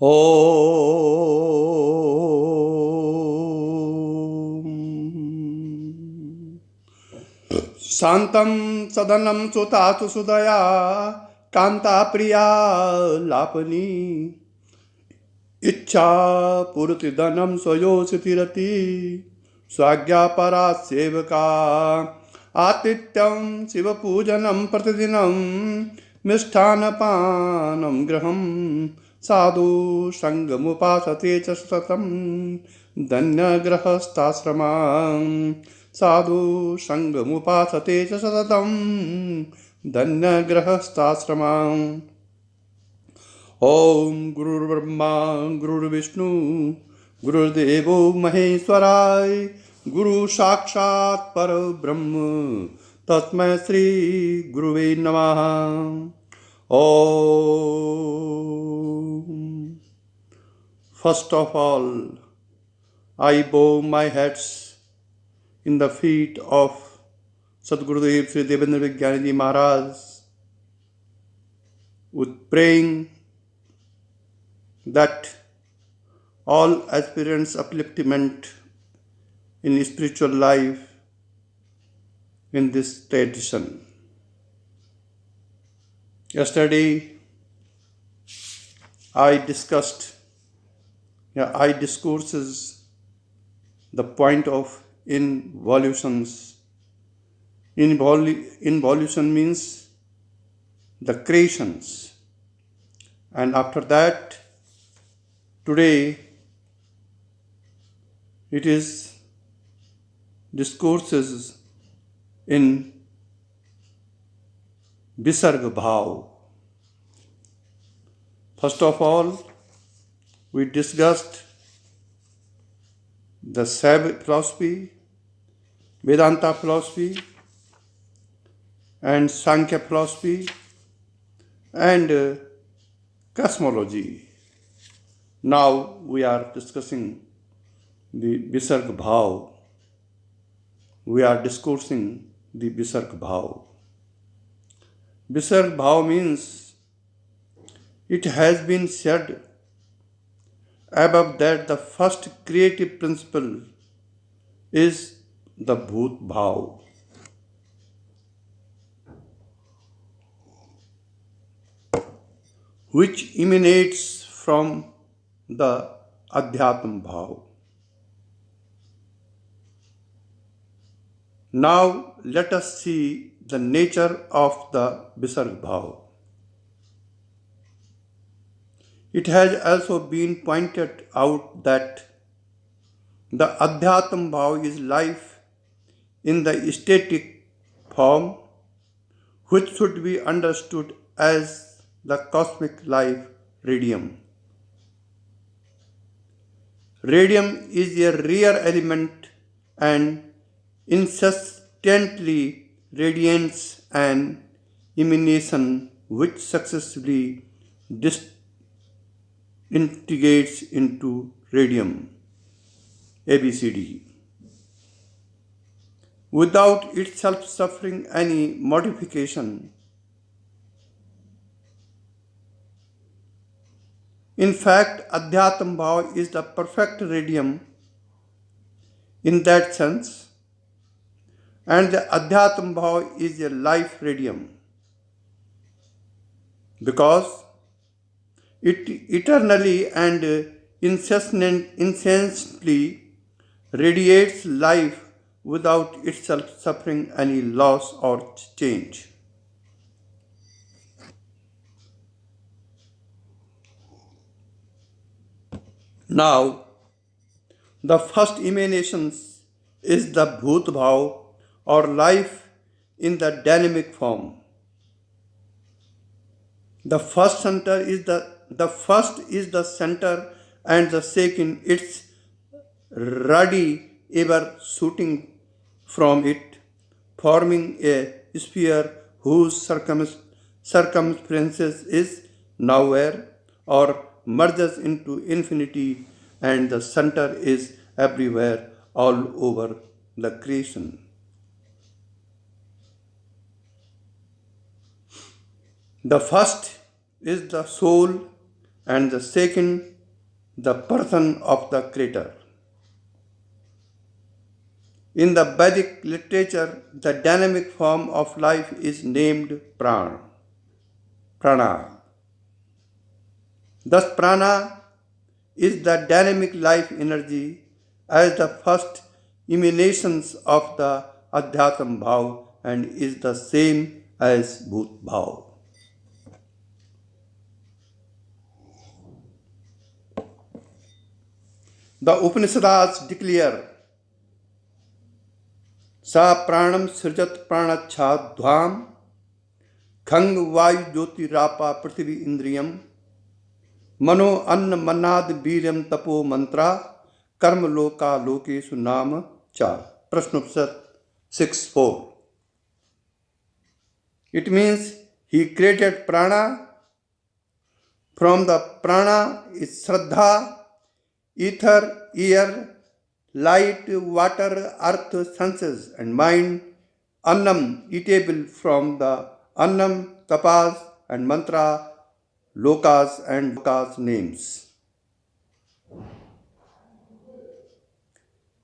ॐ शान्तं सदनं सुतातु सुदया कान्ता प्रिया लापनी इच्छा पूर्तिधनं स्वयोषितिरति स्वाज्ञापरा सेवका आतिथ्यं शिवपूजनं प्रतिदिनं मिष्ठान्नपानं गृहं साधु सङ्गमुपासते च सततं धन्यगृहस्थाश्रमान् साधु सङ्गमुपासते च सततं धन्यगृहस्थाश्रमान्। ॐ गुरुर्ब्रह्मा गुरुर्विष्णु गुरुर्देवो महेश्वराय गुरु साक्षात् परब्रह्म तस्मै श्री गुरुवे नमः। Om. First of all, I bow my heads in the feet of Sadgurudev Sri Devendra Vijnaniji Maharaj with praying that all aspirants' upliftment in spiritual life in this tradition. Yesterday, I discourses the point of involutions. Involution means the creations. And after that, today, it is discourses in Visarga Bhav. First of all, we discussed the Saiva philosophy, Vedanta philosophy, and Sankhya philosophy, and cosmology. Now we are discussing the Visarga Bhav. We are discoursing the Visarga Bhav. Visarga Bhav means it has been said above that the first creative principle is the Bhut Bhav. Which emanates from the Adhyatma Bhav. Now let us see the nature of the Visarga Bhav. It has also been pointed out that the Adhyatma Bhav is life in the static form, which should be understood as the cosmic life radium. Radium is a rare element and incessantly radiates an emanation which successively disintegrates into radium, ABCD, without itself suffering any modification. In fact, Adhyatma Bhav is the perfect radium in that sense, and the Adhyatma Bhav is a life radium because it eternally and incessantly radiates life without itself suffering any loss or change. Now, the first emanations is the Bhut Bhav or life in the dynamic form. The first is the center and the second its ruddy ever shooting from it, forming a sphere whose circumference is nowhere or merges into infinity, and the center is everywhere all over the creation. The first is the soul and the second, the person of the creator. In the Vedic literature, the dynamic form of life is named prana. Thus, prana is the dynamic life energy as the first emanations of the Adhyatam Bhav and is the same as Bhut Bhav. The Upanishads declare Sa pranam srijat pranachadhvam खंग वायु ज्योतिरापा पृथ्वी इंद्रियम मनो अन्न मन्नाद वीर्यम तपो मंत्रा कर्म लोका लोकेशु नाम चा. Prashnopsat 6:4. It means he created prana. From the prana is shraddha, ether, air, light, water, earth, senses, and mind. Annam, eatable from the annam, tapas, and mantra, lokas and lokas names.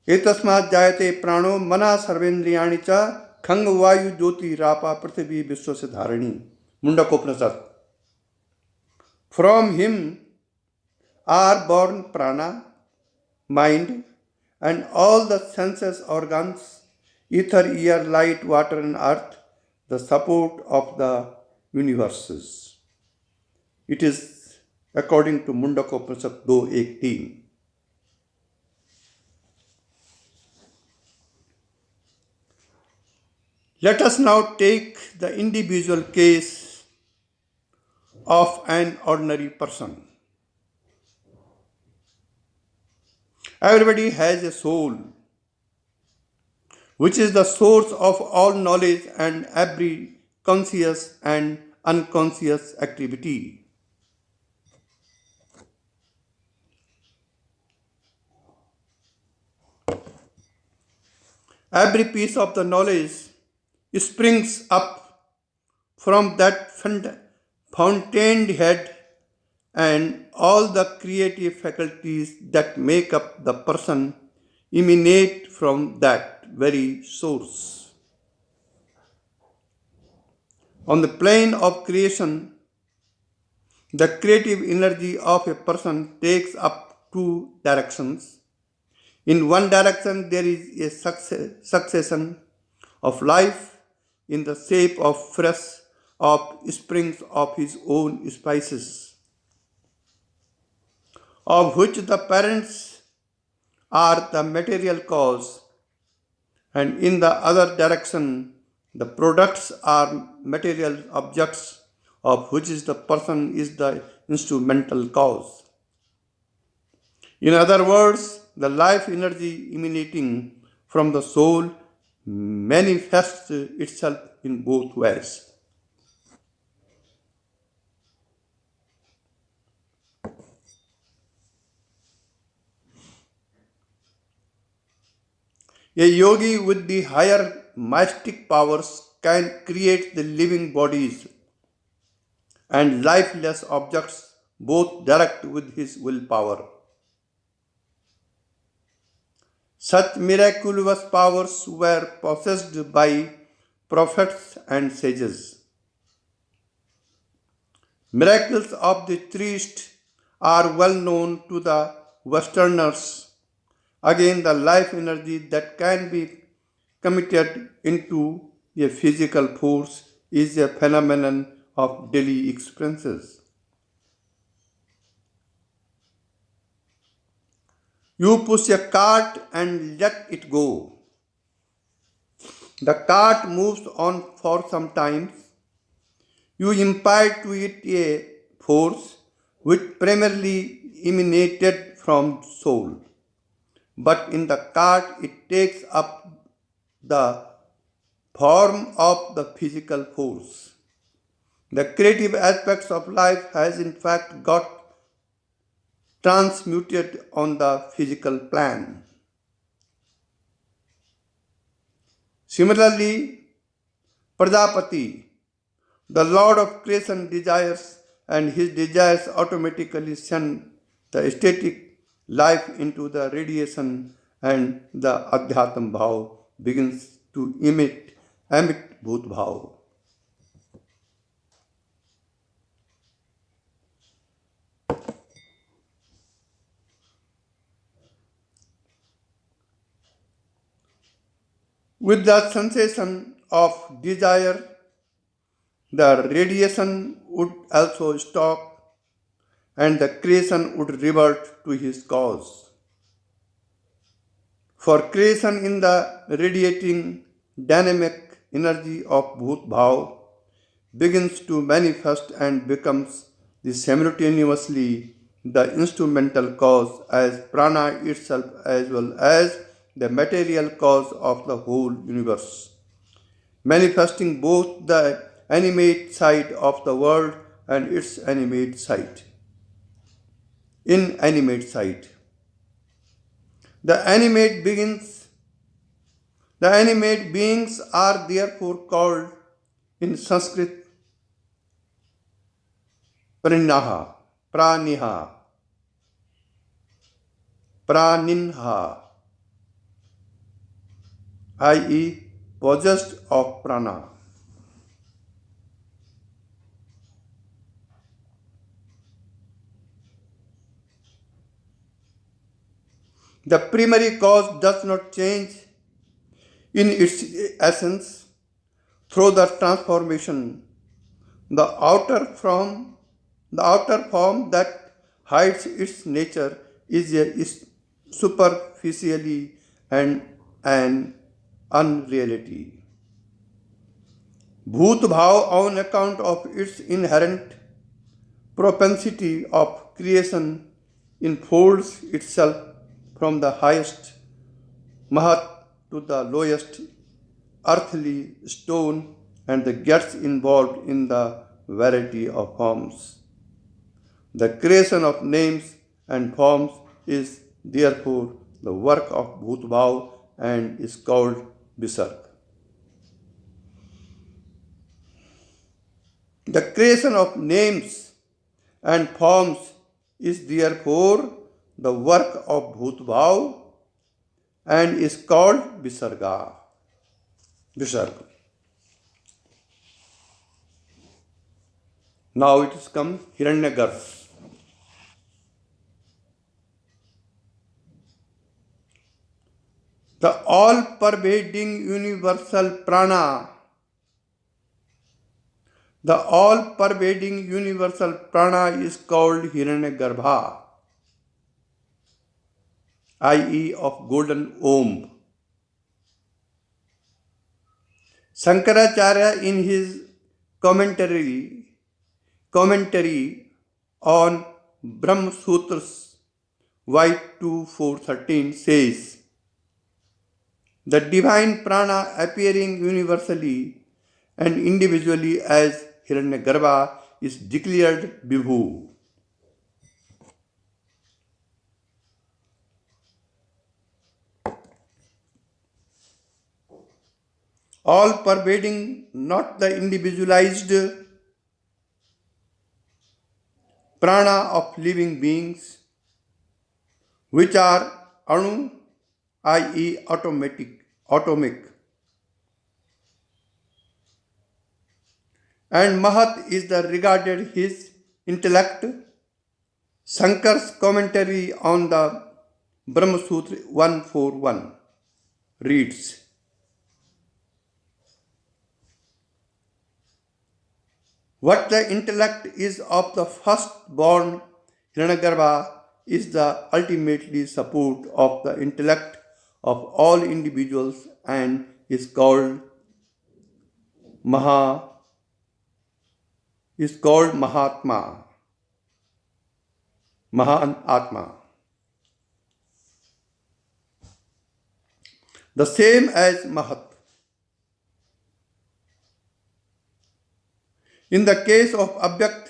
एतस्मात् जायते प्राणो मना सर्वेन्द्रियाणि च खंग वायु ज्योति रापा पृथ्वी विश्वस्य धारिणी. Mundakopanishad. From him are born prana, mind, and all the senses organs, ether, air, light, water, and earth, the support of the universes. It is according to Mundakopanishad 2:18. Let us now take the individual case of an ordinary person. Everybody has a soul, which is the source of all knowledge and every conscious and unconscious activity. Every piece of the knowledge springs up from that fountained head, and all the creative faculties that make up the person emanate from that very source. On the plane of creation, the creative energy of a person takes up two directions. In one direction, there is a succession of life in the shape of fresh springs of his own spices, of which the parents are the material cause, and in the other direction, the products are material objects, of which is the person is the instrumental cause. In other words, the life energy emanating from the soul manifests itself in both ways. A yogi with the higher mystic powers can create the living bodies and lifeless objects, both direct with his willpower. Such miraculous powers were possessed by prophets and sages. Miracles of the Triest are well known to the Westerners. Again, the life energy that can be committed into a physical force is a phenomenon of daily experiences. You push a cart and let it go. The cart moves on for some time. You impart to it a force which primarily emanated from soul. But in the cart, it takes up the form of the physical force. The creative aspects of life has in fact got transmuted on the physical plan. Similarly, Prajapati, the Lord of creation, desires and his desires automatically send the static life into the radiation, and the Adhyatam Bhav begins to emit Bhut Bhav. With the sensation of desire, the radiation would also stop and the creation would revert to his cause. For creation in the radiating dynamic energy of Bhut Bhav begins to manifest and becomes the simultaneously the instrumental cause as prana itself as well as the material cause of the whole universe, manifesting both the animate side of the world and its inanimate side. The animate begins the animate beings are therefore called in Sanskrit praniha, praninha, i.e., possessed of prana. The primary cause does not change in its essence through the transformation. The outer form that hides its nature is superficially and an unreality. Bhut Bhav, on account of its inherent propensity of creation, enfolds itself from the highest Mahat to the lowest earthly stone and gets involved in the variety of forms. The creation of names and forms is therefore the work of Bhut Bhav and is called Visarg. The creation of names and forms is therefore the work of Bhut Bhav and is called Visarga. Visarga. Now it has come Hiranyagarbha. The all-pervading universal prana, the all-pervading universal prana is called Hiranyagarbha, i.e. of golden Om. Shankaracharya in his commentary on Brahma Sutras Y2413 says, the divine prana appearing universally and individually as Hiranyagarbha is declared Vibhu. All pervading, not the individualized prana of living beings, which are Anu, i.e. atomic, and Mahat is the regarded his intellect. Shankar's commentary on the Brahma Sutra 141 reads, what the intellect is of the firstborn Hiranyagarbha is the ultimately support of the intellect of all individuals and is called Mahatma, Mahan Atma. The same as Mahat. In the case of Abhyakt,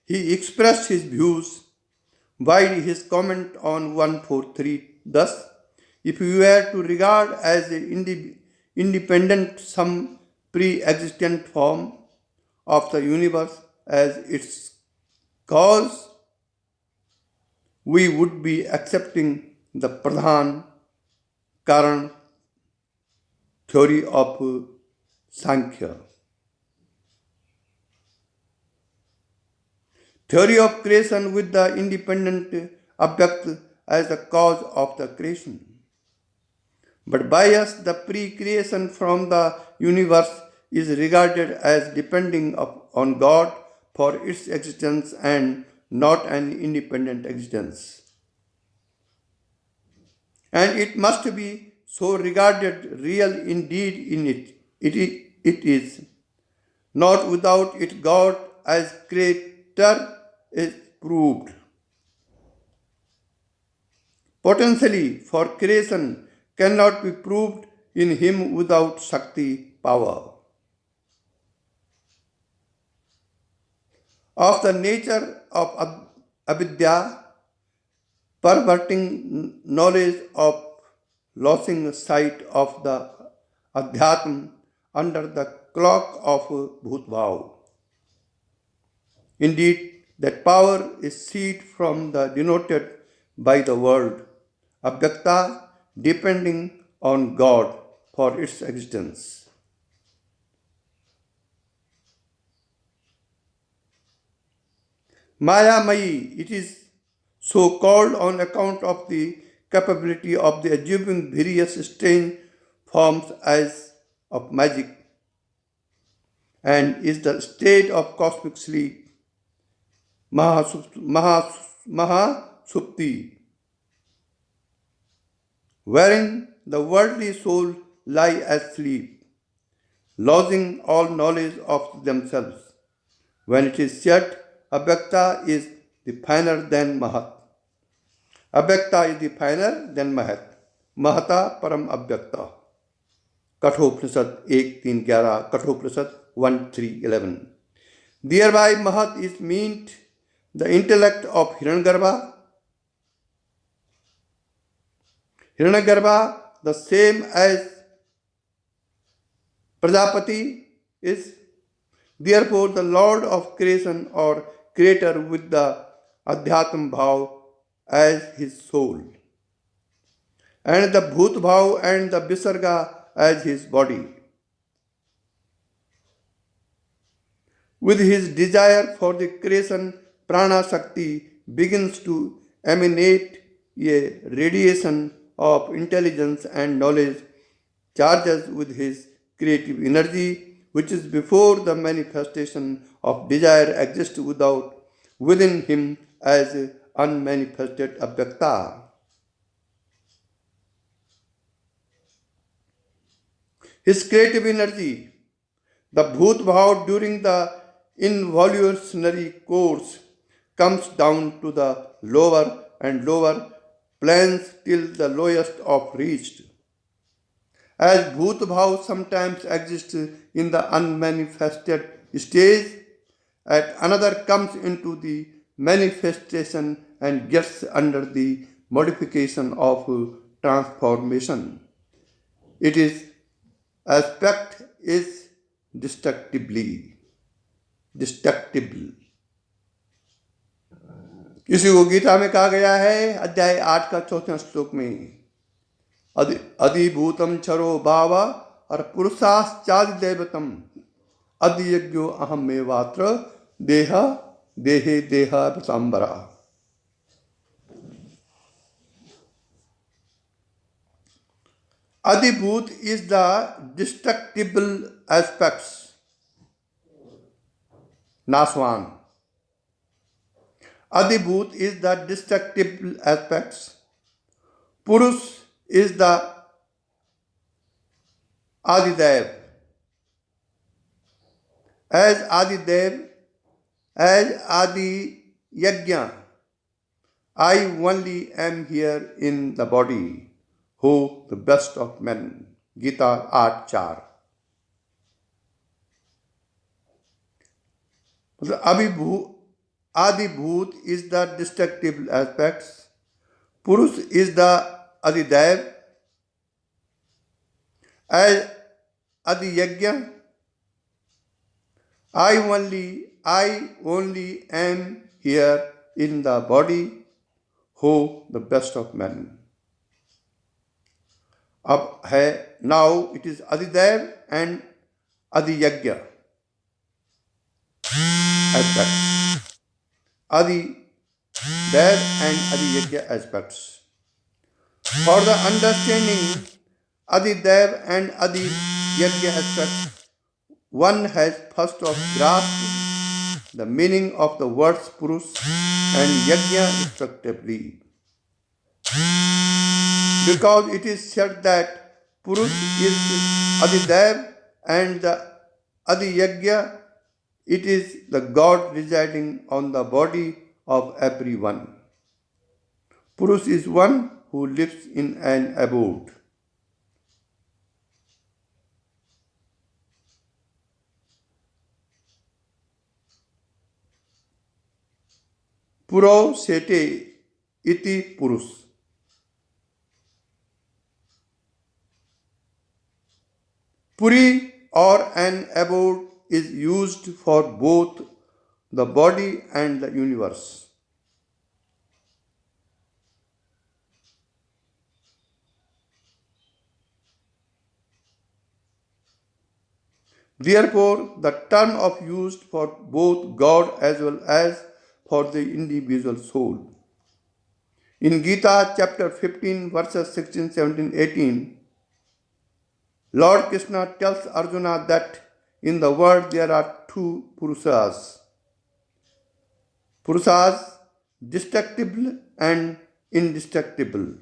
he expressed his views via his comment on 143. Thus, if you were to regard as an independent some pre-existent form of the universe as its cause we would be accepting the Pradhan Karan theory of Sankhya. Theory of creation with the independent object as the cause of the creation. But by us, the pre-creation from the universe is regarded as depending on God for its existence and not an independent existence. And it must be so regarded real indeed in it. It is. Not without it, God as creator is proved. Potentially for creation cannot be proved in him without Shakti power. Of the nature of avidya, perverting knowledge of losing sight of the adhyatm under the cloak of bhutbhav. Indeed, that power is seed from the denoted by the word avyakta, depending on God for its existence. Maya Mayi, it is so called on account of the capability of the assuming various strange forms as of magic and is the state of cosmic sleep, Mahasupti, wherein the worldly soul lie asleep, losing all knowledge of themselves. When it is said, Avyakta is the finer than Mahat. Avyakta is the finer than Mahat. Mahata Param Avyakta. Kathopanishad 1:3-11, Kathopanishad 1:3-11. Thereby Mahat is meant the intellect of Hiranyagarbha. Hiranyagarbha, the same as Prajapati is. Therefore, the Lord of creation or creator with the Adhyatm Bhav as his soul, and the Bhut Bhav and the Visarga as his body. With his desire for the creation, Prana Shakti begins to emanate a radiation of intelligence and knowledge, charges with his creative energy, which is before the manifestation of desire exists within him as unmanifested avyakta. His creative energy, the Bhut Bhav during the involutionary course, comes down to the lower and lower planes till the lowest of reached. As Bhut Bhav sometimes exists in the unmanifested stage, at another comes into the manifestation and gets under the modification of transformation. It is aspect is destructible. इसी को गीता में कहा गया है अध्याय 8 का 4वें श्लोक में अधिभूतम क्षरो भाव और पुरुषाश्चादि दैवतम अधियज्ञो अहम में वात्र देह देहे देहा विसाम्बरा. Adibhut is the destructible aspects, Naswan. Adibhut is the destructible aspects. Purush is the Adidev. As Adidev, as Adi Yajna, I only am here in the body. Who the best of men. Gita 8:4. Adibhut is the destructible aspects. Purush is the Adidev. As Adiyajna, I only am here in the body, हो the best of men. अब है now it is Adidev and Adiyagya aspects. Adidev and Adiyagya aspects. For the understanding Adidev and Adiyagya aspects, one has first of grasped the meaning of the words Purush and Yajna respectively. Because it is said that Purush is Adidev and the Adiyagya, it is the God residing on the body of everyone. Purush is one who lives in an abode. Puro sete iti Purush. Puri or an abode is used for both the body and the universe. Therefore, the term of used for both God as well as for the individual soul. In Gita chapter 15 verses 16, 17, 18, Lord Krishna tells Arjuna that in the world there are two Purushas. Purushas, destructible and indestructible.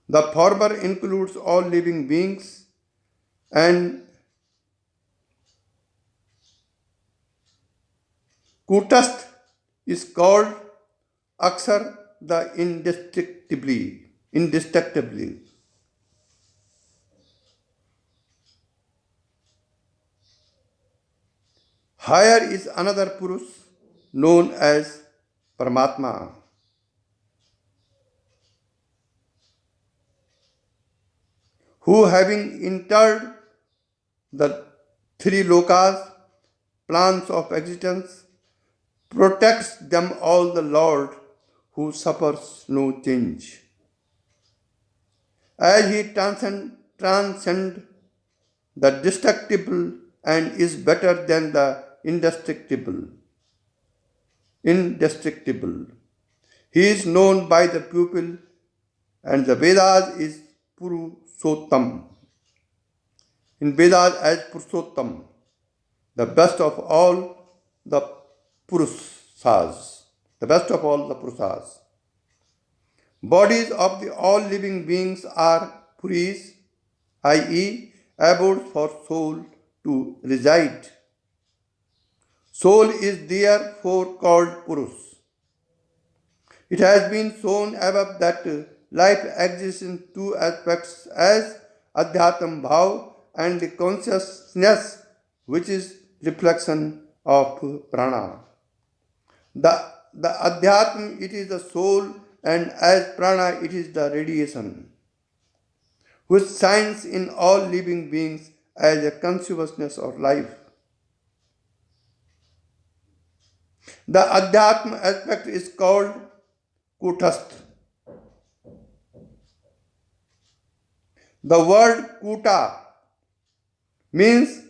The former includes all living beings and Kutastha is called Aksar the indestructibly. Higher is another Purush known as Paramatma, who having entered the three lokas, plans of existence, protects them all the Lord who suffers no change. As he transcends the destructible and is better than the indestructible. He is known by the pupil and the Vedas is Purushottam. In Vedas as Purushottam, the best of all the Purushas. Bodies of the all living beings are Puris, i.e., abodes for soul to reside. Soul is therefore called Purush. It has been shown above that life exists in two aspects as Adhyatam Bhav and the consciousness which is reflection of prana. The Adhyatma, it is the soul, and as prana, it is the radiation, which shines in all living beings as a consciousness of life. The Adhyatma aspect is called Kutastha. The word Kuta means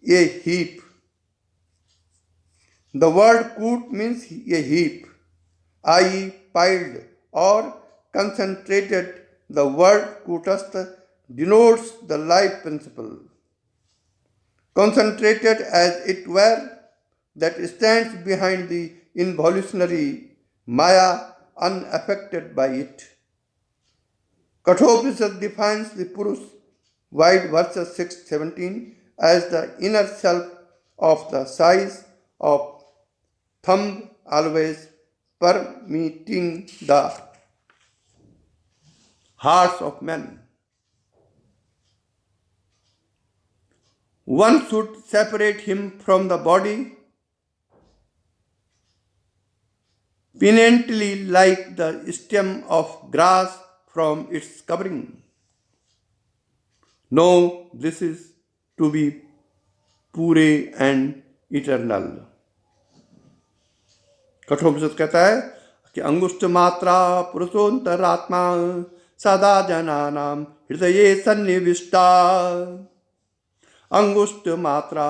a heap. The word Kut means a heap, i.e., piled or concentrated. The word Kutastha denotes the life principle, concentrated as it were, that stands behind the involutionary Maya unaffected by it. Kathopanishad defines the Purush, wide verses 6-17, as the inner self of the size of thumb, always permeating the hearts of men. One should separate him from the body penitently like the stem of grass from its covering. No, this is to be pure and eternal. Kathopanishad कहता है कि अंगुष्ठ मात्रा पुरुषोन्तरात्मा सदा जनानाम हृदये सन्निविष्टा। अंगुष्ठ मात्रा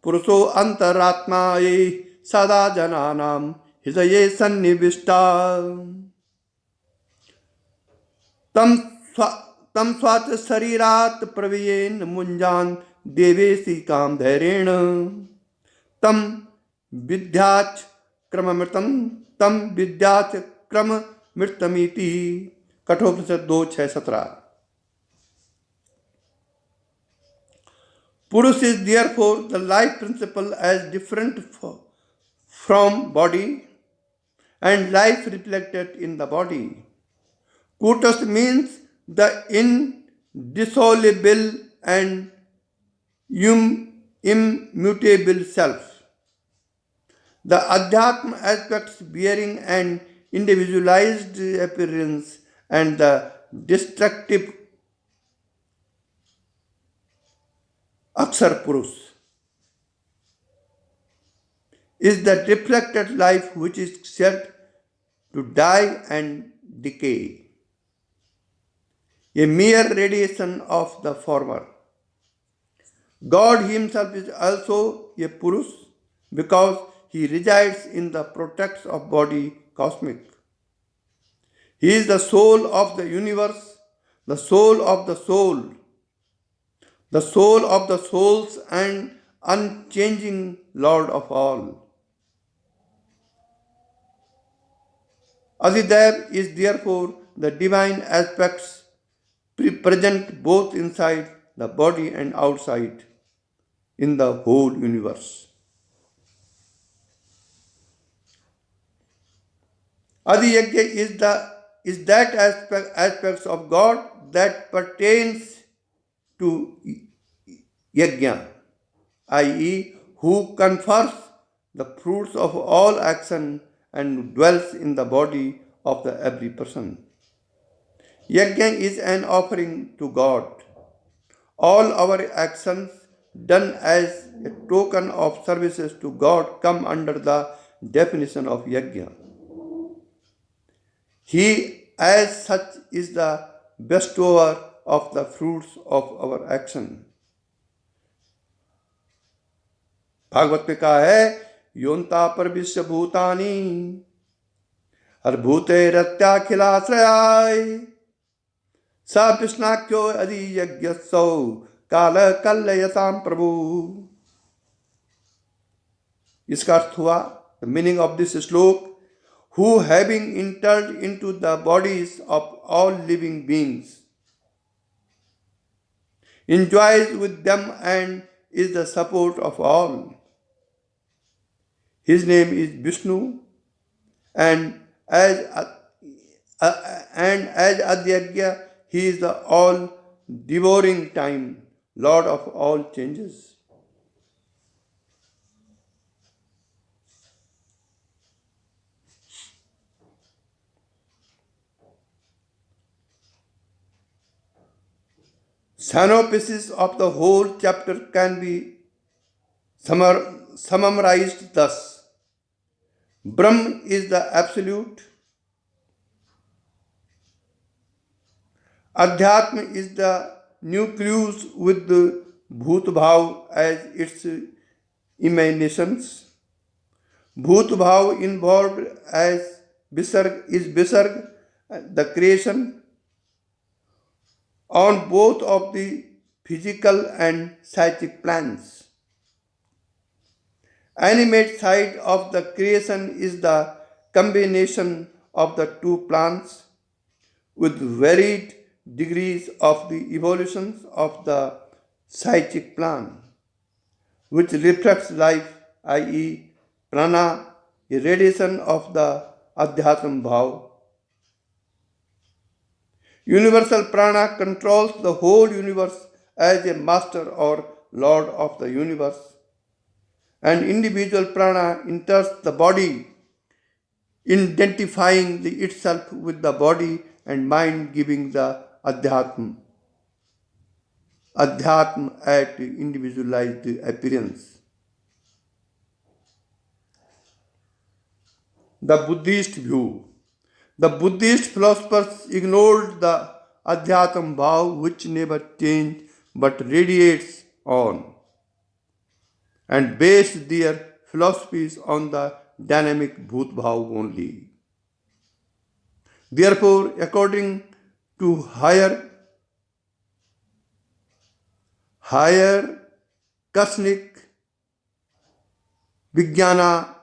पुरुषो अंतरात्मा ये सदा जनानाम हृदये सन्निविष्टा। तम तम स्वात शरीरात प्रवीयेन मुंजान देवेशी काम धैर्येण तम विद्याच क्रममृतम तम विद्याच क्रम मृतमिति। कठोपनिषद 2:6-17। पुरुष is therefore the life principle as different from body and life reflected in the body. Kutas means the indissoluble and immutable self. The Adhyatma aspects bearing an individualized appearance and the destructive Akshar Purush is the reflected life which is set to die and decay, a mere radiation of the former. God himself is also a Purush because he resides in the protects of body cosmic. He is the soul of the universe, the soul of the soul, the soul of the souls and unchanging Lord of all. Adidev is therefore the divine aspects present both inside the body and outside in the whole universe. Adi Yajna is that aspects of God that pertains to Yajna, i.e., who confers the fruits of all action and dwells in the body of the every person. Yajna is an offering to God. All our actions done as a token of services to God come under the definition of Yajna. He, as such, is the bestower of the fruits of our action. Bhagavat में कहा है योन्ता पर विश्व भूतानी हर भूते रत्याखिलाश्रयाय स कृष्णाख्यो अधि यज्ञसौ काल कल्ययताम प्रभु। इसका अर्थ हुआ द मीनिंग ऑफ दिस श्लोक, who having entered into the bodies of all living beings enjoys with them and is the support of all. His name is Vishnu, and as Adyagya, he is the all devouring time, Lord of all changes. Synopsis of the whole chapter can be summarized thus. Brahm is the absolute. Adhyatma is the nucleus with the Bhut-bhav as its emanations. Bhut-bhav involved as Visarg, the creation on both of the physical and psychic plans. Animate side of the creation is the combination of the two plans with varied degrees of the evolutions of the psychic plan, which reflects life, i.e., prana, a radiation of the Adhyatma bhav. Universal prana controls the whole universe as a master or lord of the universe, and individual prana enters the body, identifying itself with the body and mind, giving the Adhyatma at individualized appearance. the Buddhist view. The Buddhist philosophers ignored the Adhyatam Bhav, which never changed but radiates on, and based their philosophies on the dynamic Bhut Bhav only. Therefore, according to higher Kasnik Vijnana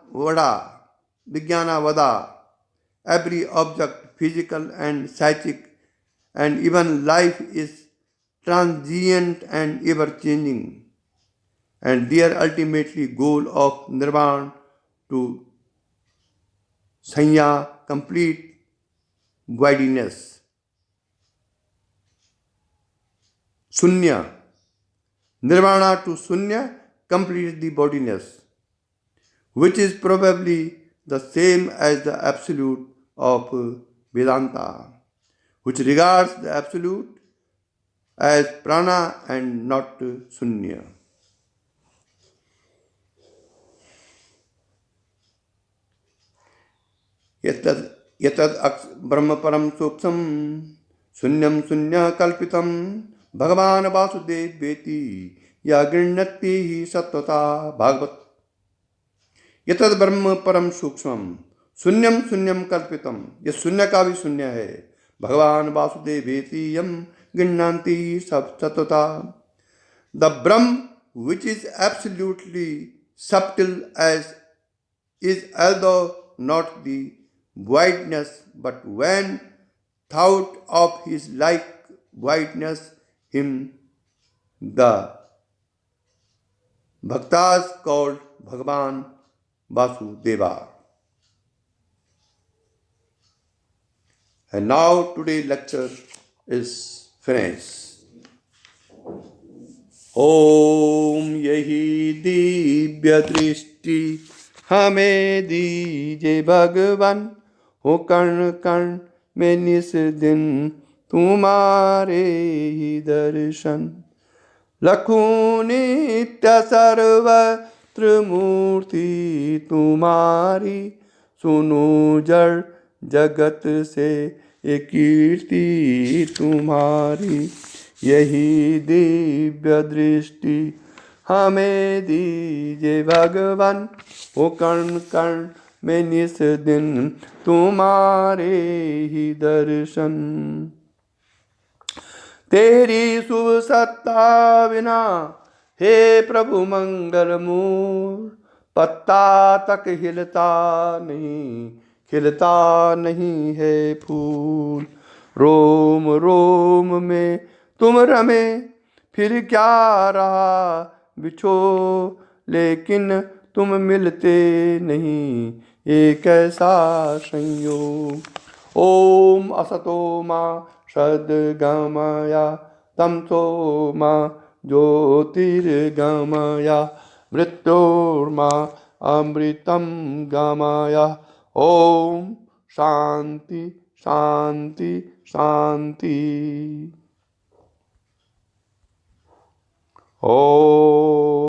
Vada, every object, physical and psychic, and even life is transient and ever changing, and their ultimately goal of nirvana to sanya, complete voidness, sunya, nirvana to sunya, complete the bodiness, which is probably the same as the absolute of Vedanta, which regards the absolute as prana and not sunya. यतद ब्रह्म परम सूक्ष्म शून्यम शून्य कल्पितम भगवान वासुदेव वेति या गृह्णति ही सत्वता भागवत। यतद ब्रह्म परम सूक्ष्म शून्यम शून्यम कल्पितम, ये शून्य का भी शून्य है। भगवान वासुदेव वेति यम गृह्णन्ति सत्वता, the Brahma which is absolutely subtle as is although not the voidness, but when thought of his like voidness, him the bhaktas called Bhagavan Vasudeva. And now today's lecture is finished. ओम यही दिव्य दृष्टि हमें दीजे भगवान, हो कर्ण कर्ण में निस दिन तुम्हारे ही दर्शन। लखों नित्य सर्वत्र मूर्ति तुम्हारी, सुनो जड़ जगत से ये कीर्ति तुम्हारी। यही दिव्य दृष्टि हमें दीजे भगवान, हो कर्ण कर्ण में निस दिन तुम्हारे ही दर्शन। तेरी शुभ सत्ता बिना हे प्रभु मंगल मूर, पत्ता तक खिलता नहीं है फूल। रोम रोम में तुम रमे, फिर क्या रहा बिछो, लेकिन तुम मिलते नहीं, एक ऐसा संयोग। ओम असतो मा सद्गमया, तमसो मा ज्योतिर्गमया, मृत्योर्मा अमृतं गमया। ओम शांति शांति शांति। ओम।